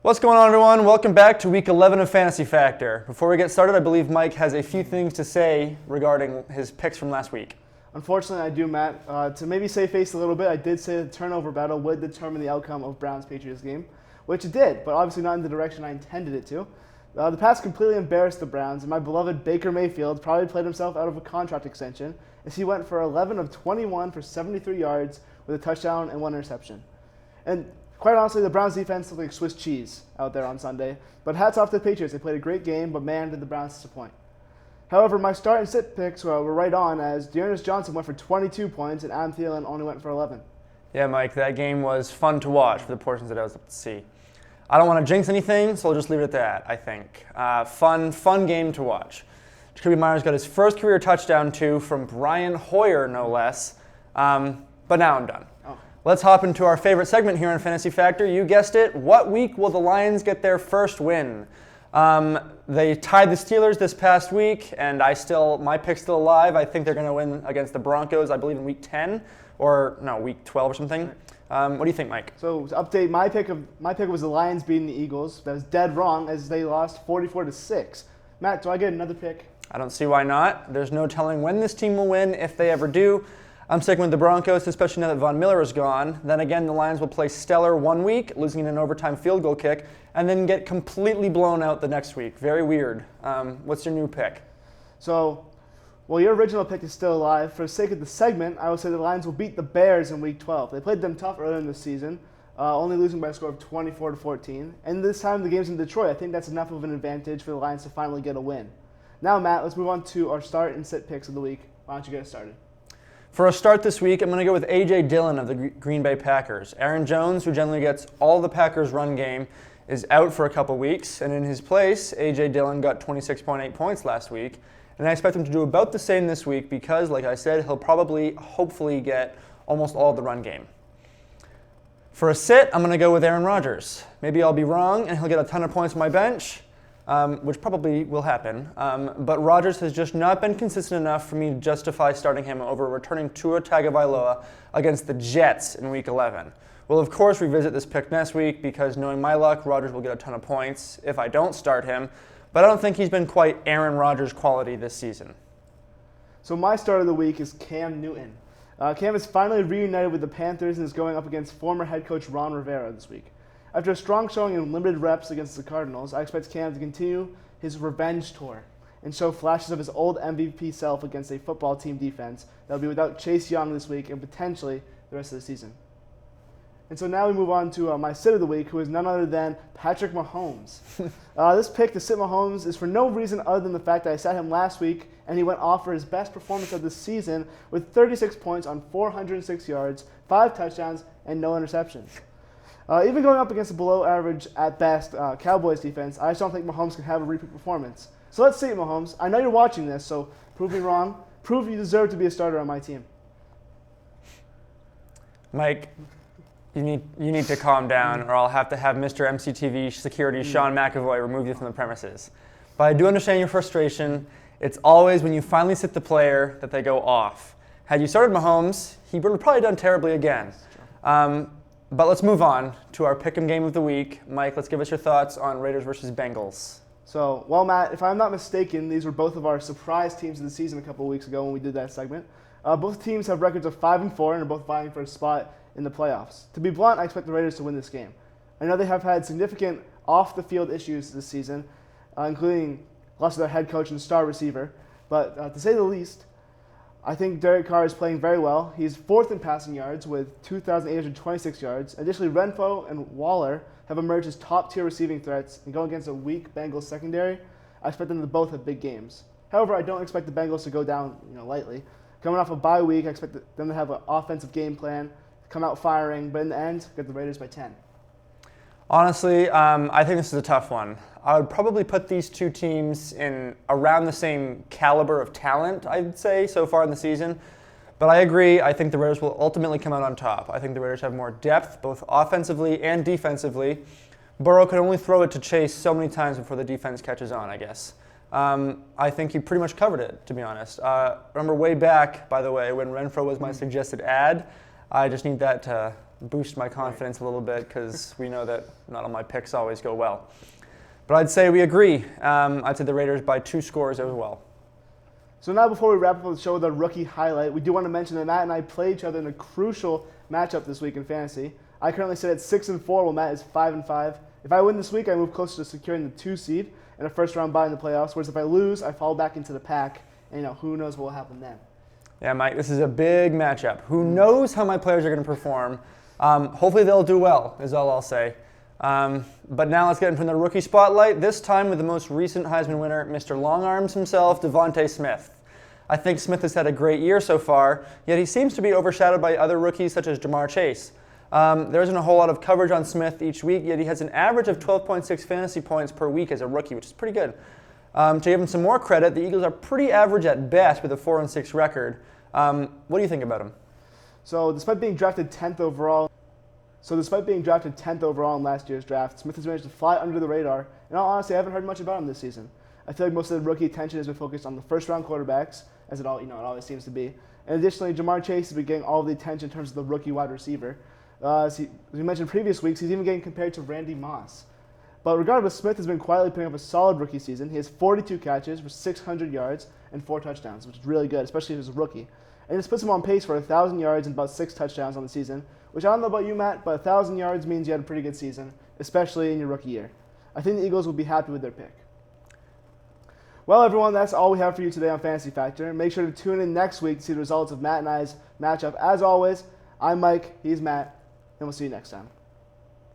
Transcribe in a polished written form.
What's going on, everyone? Welcome back to Week 11 of Fantasy Factor. Before we get started, I believe Mike has a few things to say regarding his picks from last week. Unfortunately, I do, Matt. To maybe save face a little bit, I did say the turnover battle would determine the outcome of Browns-Patriots game, which it did, but obviously not in the direction I intended it to. The Pats completely embarrassed the Browns, and my beloved Baker Mayfield probably played himself out of a contract extension as he went for 11 of 21 for 73 yards with a touchdown and one interception. And quite honestly, the Browns defense looked like Swiss cheese out there on Sunday, but hats off to the Patriots. They played a great game, but man, did the Browns disappoint. However, my start and sit picks were right on as Dearness Johnson went for 22 points and Adam Thielen only went for 11. Yeah, Mike, that game was fun to watch for the portions that I was able to see. I don't want to jinx anything, so I'll just leave it at that, I think. Fun game to watch. Jacoby Myers got his first career touchdown, too, from Brian Hoyer, no less. But now I'm done. Let's hop into our favorite segment here on Fantasy Factor. You guessed it. What week will the Lions get their first win? They tied the Steelers this past week, and my pick's still alive. I think they're going to win against the Broncos, I believe, in Week 10 or no, Week 12 or something. What do you think, Mike? So to update, my pick was the Lions beating the Eagles. That was dead wrong as they lost 44-6. Matt, do I get another pick? I don't see why not. There's no telling when this team will win, if they ever do. I'm sticking with the Broncos, especially now that Von Miller is gone. Then again, the Lions will play stellar one week, losing in an overtime field goal kick, and then get completely blown out the next week. Very weird. What's your new pick? So, well, your original pick is still alive. For the sake of the segment, I would say the Lions will beat the Bears in Week 12. They played them tough earlier in the season, only losing by a score of 24-14. And this time the game's in Detroit. I think that's enough of an advantage for the Lions to finally get a win. Now, Matt, let's move on to our start and sit picks of the week. Why don't you get us started? For a start this week, I'm going to go with A.J. Dillon of the Green Bay Packers. Aaron Jones, who generally gets all the Packers' run game, is out for a couple weeks, and in his place, A.J. Dillon got 26.8 points last week, and I expect him to do about the same this week because, like I said, he'll probably, hopefully, get almost all of the run game. For a sit, I'm going to go with Aaron Rodgers. Maybe I'll be wrong, and he'll get a ton of points on my bench, which probably will happen. But Rodgers has just not been consistent enough for me to justify starting him over returning Tua Tagovailoa against the Jets in Week 11. We'll, of course, revisit this pick next week because knowing my luck, Rodgers will get a ton of points if I don't start him. But I don't think he's been quite Aaron Rodgers quality this season. So my start of the week is Cam Newton. Cam is finally reunited with the Panthers and is going up against former head coach Ron Rivera this week. After a strong showing in limited reps against the Cardinals, I expect Cam to continue his revenge tour and show flashes of his old MVP self against a football team defense that will be without Chase Young this week and potentially the rest of the season. And so now we move on to my sit of the week, who is none other than Patrick Mahomes. This pick to sit Mahomes is for no reason other than the fact that I sat him last week and he went off for his best performance of the season with 36 points on 406 yards, 5 touchdowns, and no interceptions. Even going up against a below-average, at best, Cowboys defense, I just don't think Mahomes can have a repeat performance. So let's see it, Mahomes. I know you're watching this, so prove me wrong. Prove you deserve to be a starter on my team. Mike, you need to calm down, or I'll have to have Mr. MCTV security Sean McAvoy remove you from the premises. But I do understand your frustration. It's always when you finally sit the player that they go off. Had you started Mahomes, he would have probably done terribly again. But let's move on to our pick'em game of the week. Mike, let's give us your thoughts on Raiders versus Bengals. So, well, Matt, if I'm not mistaken, these were both of our surprise teams of the season a couple of weeks ago when we did that segment. Both teams have records of 5-4 and are both vying for a spot in the playoffs. To be blunt, I expect the Raiders to win this game. I know they have had significant off-the-field issues this season, including loss of their head coach and star receiver. But to say the least, I think Derek Carr is playing very well. He's 4th in passing yards with 2,826 yards. Additionally, Renfrow and Waller have emerged as top-tier receiving threats and go against a weak Bengals secondary. I expect them to both have big games. However, I don't expect the Bengals to go down lightly. Coming off a bye week, I expect them to have an offensive game plan, come out firing, but in the end, get the Raiders by 10. Honestly, I think this is a tough one. I would probably put these two teams in around the same caliber of talent, I'd say, so far in the season. But I agree, I think the Raiders will ultimately come out on top. I think the Raiders have more depth, both offensively and defensively. Burrow can only throw it to Chase so many times before the defense catches on, I guess. I think he pretty much covered it, to be honest. Remember way back, by the way, when Renfrow was my suggested ad? I just need that to boost my confidence a little bit because we know that not all my picks always go well. But I'd say we agree. I'd say the Raiders by 2 scores as well. So now before we wrap up the show with our rookie highlight, we do want to mention that Matt and I play each other in a crucial matchup this week in fantasy. I currently sit at 6-4, while Matt is 5-5. If I win this week, I move closer to securing the 2 seed and a first-round bye in the playoffs, whereas if I lose, I fall back into the pack, and who knows what will happen then. Yeah, Mike, this is a big matchup. Who knows how my players are going to perform? Hopefully they'll do well, is all I'll say. But now let's get into the rookie spotlight, this time with the most recent Heisman winner, Mr. Long Arms himself, Devonta Smith. I think Smith has had a great year so far, yet he seems to be overshadowed by other rookies such as Jamar Chase. There isn't a whole lot of coverage on Smith each week, yet he has an average of 12.6 fantasy points per week as a rookie, which is pretty good. To give him some more credit, the Eagles are pretty average at best with a 4-6 record. What do you think about him? So despite being drafted 10th overall in last year's draft, Smith has managed to fly under the radar. And honestly, I haven't heard much about him this season. I feel like most of the rookie attention has been focused on the first-round quarterbacks, as it always seems to be. And additionally, Jamar Chase has been getting all of the attention in terms of the rookie wide receiver. As we mentioned in previous weeks, he's even getting compared to Randy Moss. But regardless, Smith has been quietly putting up a solid rookie season. He has 42 catches for 600 yards and 4 touchdowns, which is really good, especially if he's a rookie. And this puts him on pace for 1,000 yards and about 6 touchdowns on the season, which I don't know about you, Matt, but 1,000 yards means you had a pretty good season, especially in your rookie year. I think the Eagles will be happy with their pick. Well, everyone, that's all we have for you today on Fantasy Factor. Make sure to tune in next week to see the results of Matt and I's matchup. As always, I'm Mike, he's Matt, and we'll see you next time.